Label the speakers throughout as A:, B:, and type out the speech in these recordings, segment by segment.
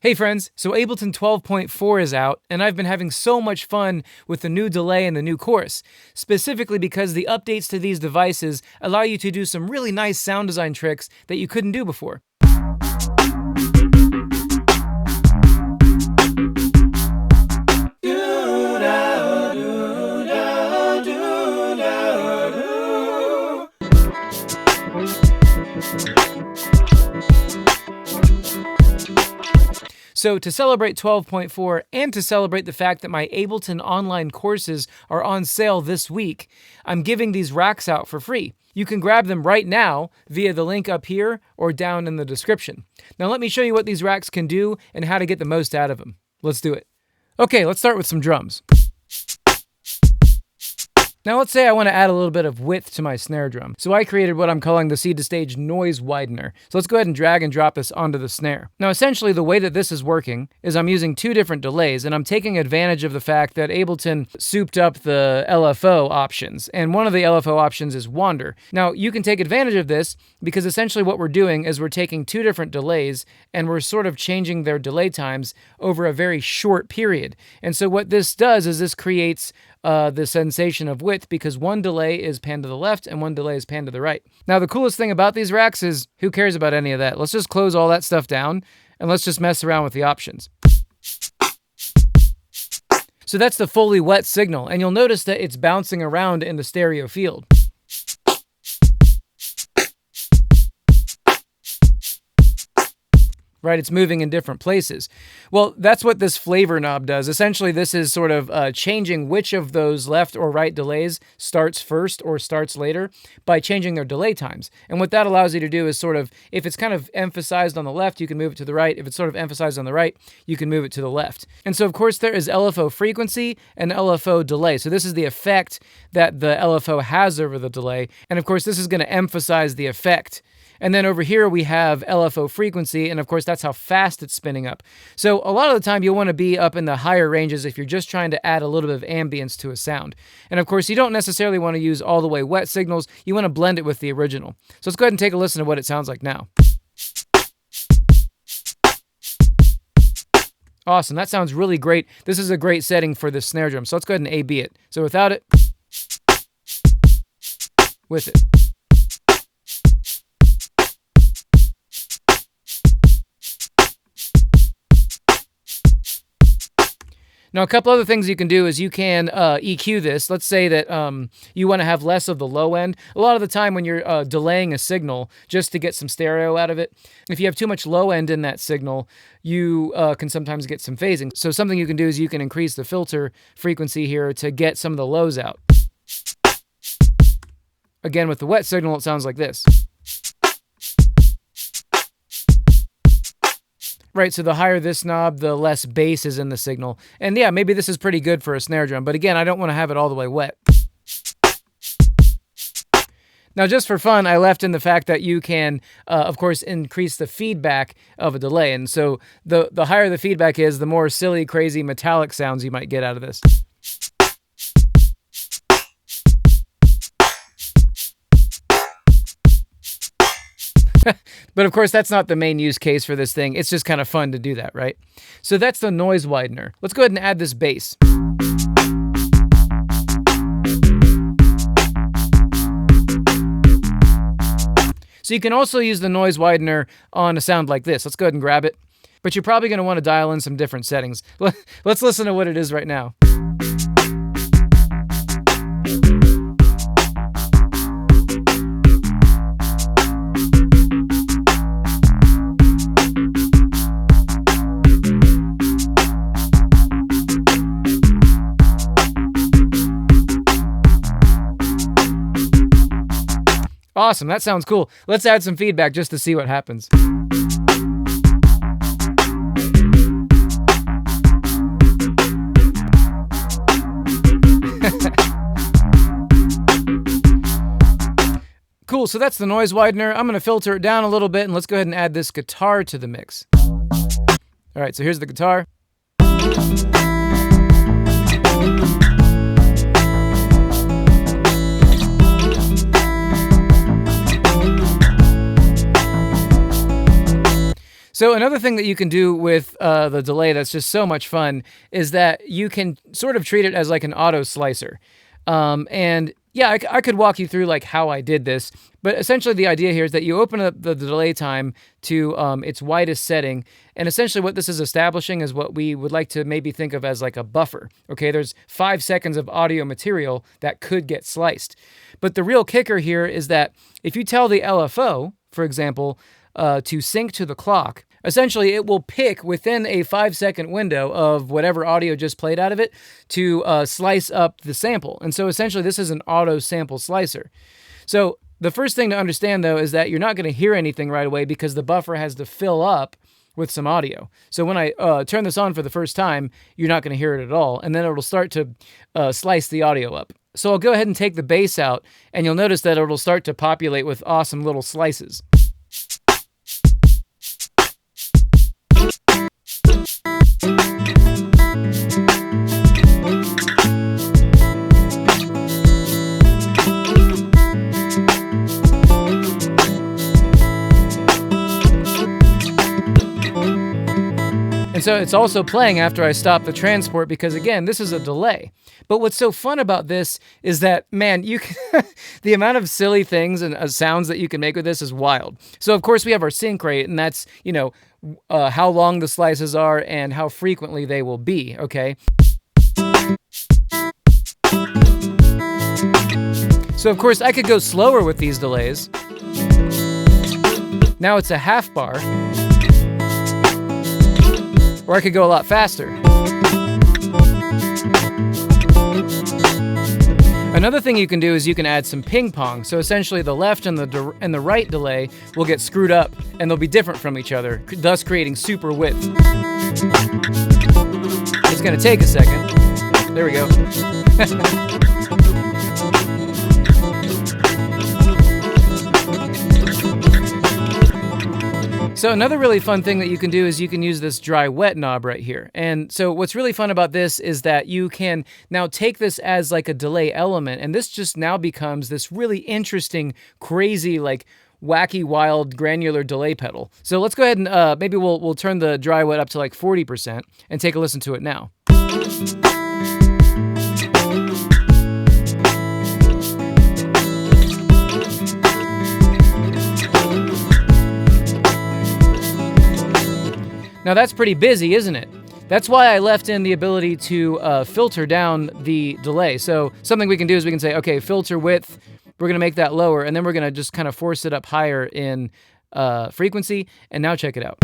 A: Hey friends, so Ableton 12.4 is out, and I've been having so much fun with the new delay and the new chorus, specifically because the updates to these devices allow you to do some really nice sound design tricks that you couldn't do before. So to celebrate 12.4 and to celebrate the fact that my Ableton online courses are on sale this week, I'm giving these racks out for free. You can grab them right now via the link up here or down in the description. Now let me show you what these racks can do and how to get the most out of them. Let's do it. Okay, let's start with some drums. Now let's say I want to add a little bit of width to my snare drum. So I created what I'm calling the Seed to Stage noise widener. So let's go ahead and drag and drop this onto the snare. Now essentially the way that this is working is I'm using two different delays, and I'm taking advantage of the fact that Ableton souped up the LFO options, and one of the LFO options is wander. Now you can take advantage of this because essentially what we're doing is we're taking two different delays and we're sort of changing their delay times over a very short period. And so what this does is this creates the sensation of width because one delay is panned to the left and one delay is panned to the right. Now the coolest thing about these racks is who cares about any of that? Let's just close all that stuff down and let's just mess around with the options. So that's the fully wet signal, and you'll notice that it's bouncing around in the stereo field. Right, it's moving in different places. Well, that's what this flavor knob does. Essentially, this is sort of changing which of those left or right delays starts first or starts later by changing their delay times. And what that allows you to do is sort of, if it's kind of emphasized on the left, you can move it to the right. If it's sort of emphasized on the right, you can move it to the left. And so, of course, there is LFO frequency and LFO delay. So this is the effect that the LFO has over the delay. And of course, this is going to emphasize the effect. And then over here we have LFO frequency, and of course that's how fast it's spinning up. So a lot of the time you'll want to be up in the higher ranges if you're just trying to add a little bit of ambience to a sound. And of course you don't necessarily want to use all the way wet signals, you want to blend it with the original. So let's go ahead and take a listen to what it sounds like now. Awesome, that sounds really great. This is a great setting for this snare drum. So let's go ahead and A-B it. So without it, with it. Now, a couple other things you can do is you can EQ this. Let's say that you want to have less of the low end. A lot of the time when you're delaying a signal just to get some stereo out of it, if you have too much low end in that signal, you can sometimes get some phasing. So something you can do is you can increase the filter frequency here to get some of the lows out. Again, with the wet signal, it sounds like this. Right, so the higher this knob, the less bass is in the signal. And yeah, maybe this is pretty good for a snare drum, but again, I don't want to have it all the way wet. Now, just for fun, I left in the fact that you can, of course, increase the feedback of a delay. And so the higher the feedback is, the more silly, crazy, metallic sounds you might get out of this. But of course, that's not the main use case for this thing. It's just kind of fun to do that, right? So that's the noise widener. Let's go ahead and add this bass. So you can also use the noise widener on a sound like this. Let's go ahead and grab it. But you're probably going to want to dial in some different settings. Let's listen to what it is right now. Awesome, that sounds cool. Let's add some feedback just to see what happens. Cool, so that's the noise widener. I'm going to filter it down a little bit, and let's go ahead and add this guitar to the mix. All right, so here's the guitar. So another thing that you can do with the delay that's just so much fun is that you can sort of treat it as like an auto slicer. And yeah, I could walk you through like how I did this, but essentially the idea here is that you open up the delay time to its widest setting, and essentially what this is establishing is what we would like to maybe think of as like a buffer. Okay, there's 5 seconds of audio material that could get sliced. But the real kicker here is that if you tell the LFO, for example, to sync to the clock, essentially it will pick within a 5-second window of whatever audio just played out of it to slice up the sample. And so essentially this is an auto sample slicer. So the first thing to understand though is that you're not going to hear anything right away because the buffer has to fill up with some audio. So when I turn this on for the first time, you're not going to hear it at all. And then it'll start to slice the audio up. So I'll go ahead and take the bass out, and you'll notice that it'll start to populate with awesome little slices. And so it's also playing after I stop the transport because, again, this is a delay. But what's so fun about this is that, man, you can the amount of silly things and sounds that you can make with this is wild. So, of course, we have our sync rate, and that's, how long the slices are and how frequently they will be, okay? So, of course, I could go slower with these delays. Now it's a half bar. Or I could go a lot faster. Another thing you can do is you can add some ping pong. So essentially the left and the right delay will get screwed up and they'll be different from each other, thus creating super width. It's going to take a second. There we go. So another really fun thing that you can do is you can use this dry wet knob right here. And so what's really fun about this is that you can now take this as like a delay element, and this just now becomes this really interesting, crazy, like wacky, wild, granular delay pedal. So let's go ahead and maybe we'll turn the dry wet up to like 40% and take a listen to it now. Now that's pretty busy, isn't it? That's why I left in the ability to filter down the delay. So something we can do is we can say, okay, filter width, we're going to make that lower, and then we're going to just kind of force it up higher in frequency. And now check it out.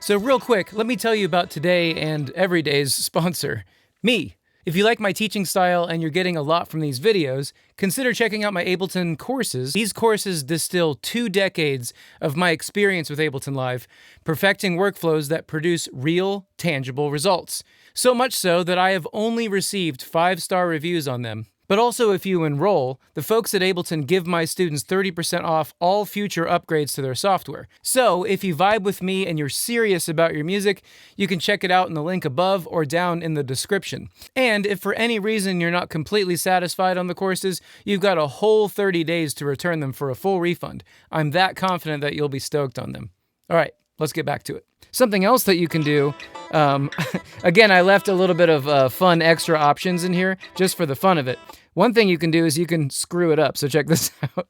A: So real quick, let me tell you about today and every day's sponsor, me. If you like my teaching style and you're getting a lot from these videos, consider checking out my Ableton courses. These courses distill 2 decades of my experience with Ableton Live, perfecting workflows that produce real, tangible results. So much so that I have only received 5-star reviews on them. But also, if you enroll, the folks at Ableton give my students 30% off all future upgrades to their software. So, if you vibe with me and you're serious about your music, you can check it out in the link above or down in the description. And if for any reason you're not completely satisfied on the courses, you've got a whole 30 days to return them for a full refund. I'm that confident that you'll be stoked on them. All right, let's get back to it. Something else that you can do, again, I left a little bit of fun extra options in here just for the fun of it. One thing you can do is you can screw it up, so check this out.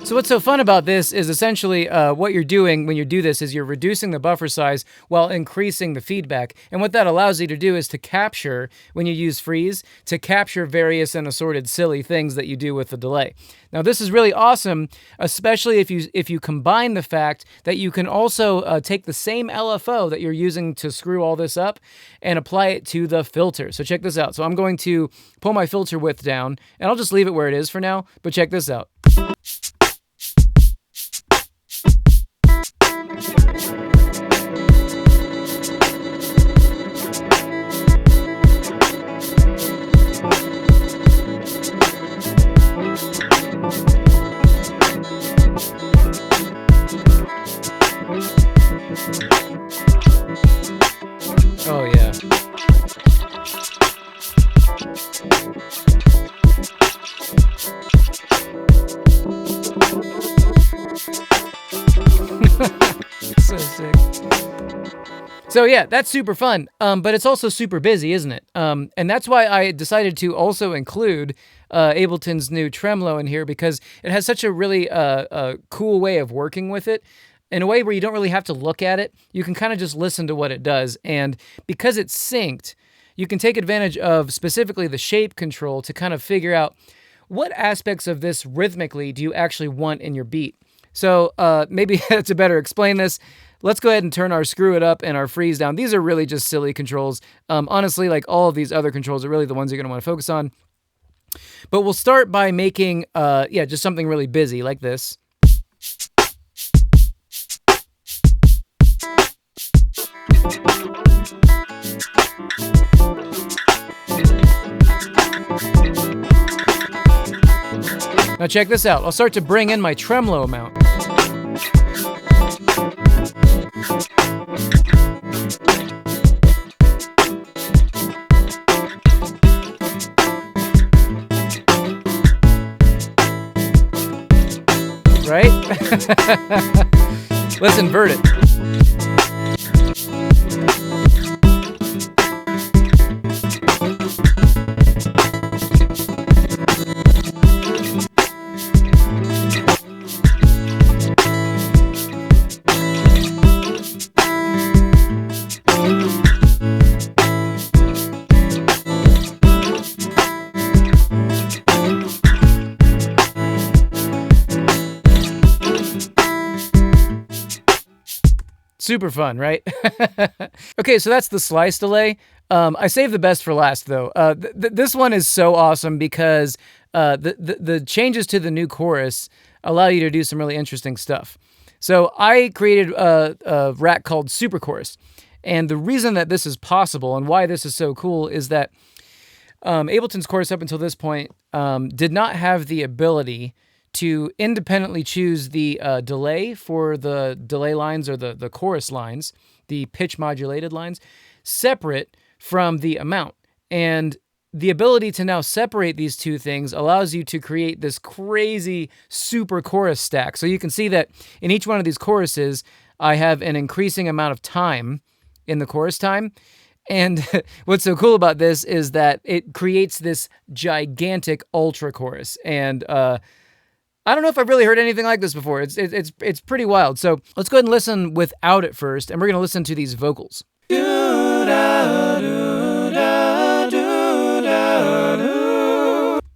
A: So what's so fun about this is essentially what you're doing when you do this is you're reducing the buffer size while increasing the feedback. And what that allows you to do is to capture, when you use freeze, to capture various and assorted silly things that you do with the delay. Now this is really awesome, especially if you combine the fact that you can also take the same LFO that you're using to screw all this up and apply it to the filter. So check this out. So I'm going to pull my filter width down, and I'll just leave it where it is for now, but check this out. Oh yeah. So sick. So yeah, that's super fun, but it's also super busy, isn't it? And that's why I decided to also include Ableton's new tremolo in here, because it has such a really cool way of working with it, in a way where you don't really have to look at it. You can kind of just listen to what it does, and because it's synced, you can take advantage of specifically the shape control to kind of figure out what aspects of this rhythmically do you actually want in your beat. So maybe to better explain this, let's go ahead and turn our screw it up and our freeze down. These are really just silly controls. Honestly, like all of these other controls are really the ones you're going to want to focus on. But we'll start by making, just something really busy like this. Now check this out. I'll start to bring in my tremolo amount. Right? Let's invert it. Super fun, right? Okay, so that's the slice delay. I saved the best for last, though. This one is so awesome because the changes to the new chorus allow you to do some really interesting stuff. So I created a rack called Super Chorus, and the reason that this is possible and why this is so cool is that Ableton's chorus up until this point did not have the ability to independently choose the delay for the delay lines or the chorus lines, the pitch modulated lines, separate from the amount. And the ability to now separate these two things allows you to create this crazy super chorus stack. So you can see that in each one of these choruses, I have an increasing amount of time in the chorus time. And what's so cool about this is that it creates this gigantic ultra chorus. And I don't know if I've really heard anything like this before. It's pretty wild. So let's go ahead and listen without it first, and we're going to listen to these vocals.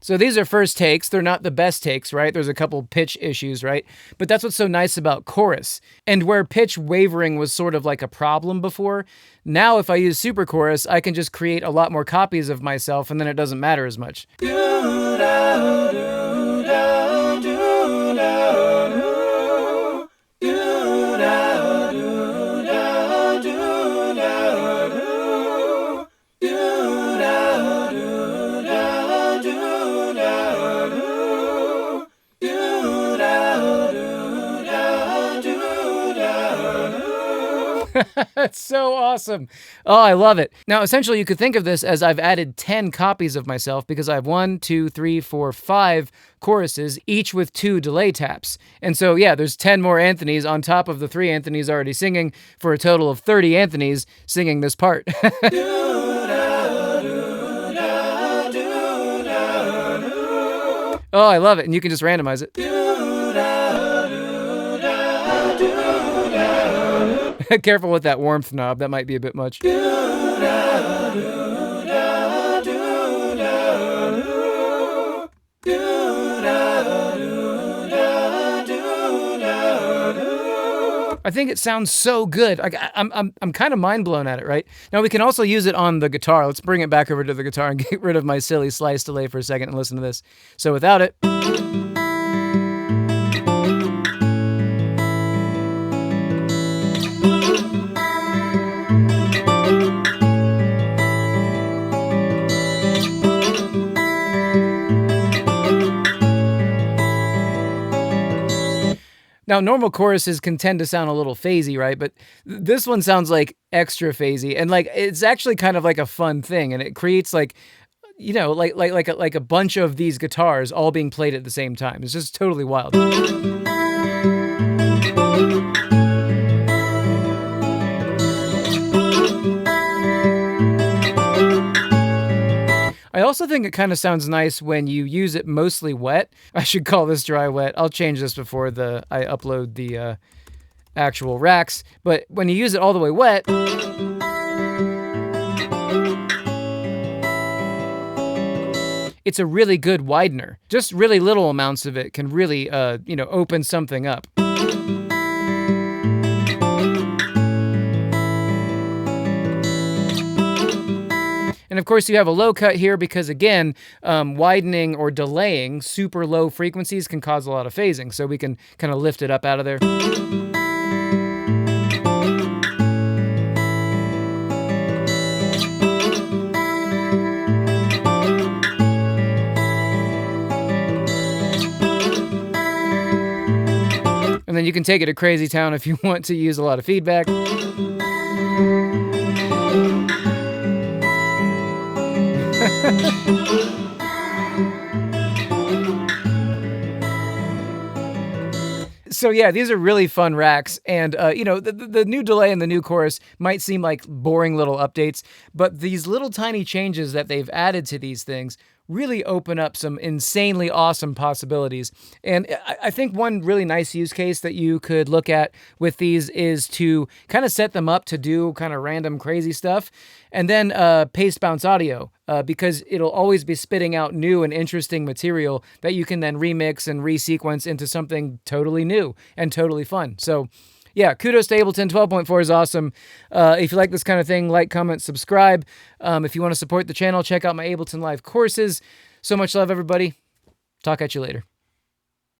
A: So these are first takes. They're not the best takes, right? There's a couple pitch issues, right? But that's what's so nice about chorus. And where pitch wavering was sort of like a problem before, now if I use super chorus, I can just create a lot more copies of myself, and then it doesn't matter as much. It's so awesome. Oh, I love it. Now, essentially, you could think of this as I've added 10 copies of myself because I have 1, 2, 3, 4, 5 choruses, each with 2 delay taps. And so, yeah, there's 10 more Anthonys on top of the 3 Anthonys already singing for a total of 30 Anthonys singing this part. Oh, I love it. And you can just randomize it. Careful with that warmth knob. That might be a bit much. I think it sounds so good. I'm kind of mind blown at it, right? Now we can also use it on the guitar. Let's bring it back over to the guitar and get rid of my silly slice delay for a second and listen to this. So without it. Now, normal choruses can tend to sound a little phasey, right? But this one sounds like extra phasey, and like it's actually kind of like a fun thing, and it creates like, you know, like a bunch of these guitars all being played at the same time. It's just totally wild. I also think it kind of sounds nice when you use it mostly wet. I should call this dry wet. I'll change this before I upload the actual racks. But when you use it all the way wet, it's a really good widener. Just really little amounts of it can really, open something up. And of course you have a low cut here because again, widening or delaying super low frequencies can cause a lot of phasing. So we can kind of lift it up out of there. And then you can take it to crazy town if you want to use a lot of feedback. So yeah, these are really fun racks, and the new delay and the new chorus might seem like boring little updates, but these little tiny changes that they've added to these things really open up some insanely awesome possibilities. And I think one really nice use case that you could look at with these is to kind of set them up to do kind of random crazy stuff, and then paste bounce audio, because it'll always be spitting out new and interesting material that you can then remix and resequence into something totally new and totally fun. So yeah, kudos to Ableton. 12.4 is awesome. If you like this kind of thing, like, comment, subscribe. If you want to support the channel, check out my Ableton Live courses. So much love, everybody. Talk at you later.